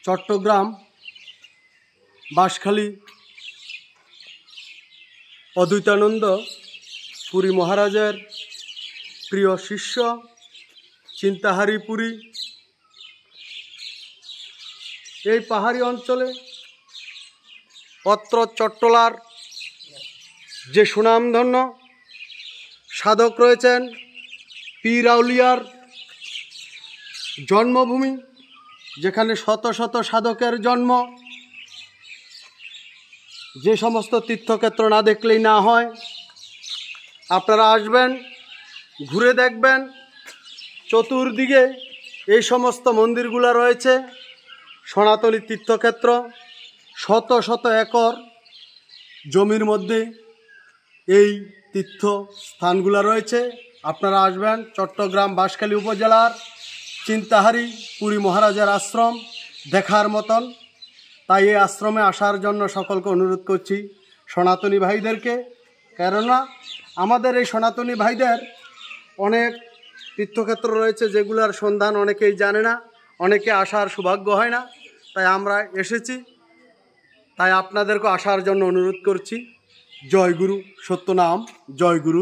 চট্টগ্রাম বাঁশখালী অদ্বৈতানন্দ পুরী মহারাজের প্রিয় শিষ্য চিন্তাহারি পুরী। এই পাহাড়ি অঞ্চলে অত্র চট্টলার যে সুনামধন্য সাধক রয়েছেন, পীর আউলিয়ার জন্মভূমি, যেখানে শত শত সাধকের জন্ম। যে সমস্ত তীর্থক্ষেত্র না দেখলেই না হয়, আপনারা আসবেন, ঘুরে দেখবেন। চতুর্দিকে এই সমস্ত মন্দিরগুলো রয়েছে, সনাতনী তীর্থক্ষেত্র। শত শত একর জমির মধ্যে এই তীর্থ স্থানগুলো রয়েছে। আপনারা আসবেন। চট্টগ্রাম বাঁশখালী উপজেলার চিন্তাহারি পুরী মহারাজের আশ্রম দেখার মতন। তাই এই আশ্রমে আসার জন্য সকলকে অনুরোধ করছি, সনাতনী ভাইদেরকে। কেননা আমাদের এই সনাতনী ভাইদের অনেক তীর্থক্ষেত্র রয়েছে যেগুলোর সন্ধান অনেকেই জানে না, অনেকে আসার সৌভাগ্য হয় না। তাই আমরা এসেছি, তাই আপনাদেরকে আসার জন্য অনুরোধ করছি। জয় গুরু, সত্যনাম জয় গুরু।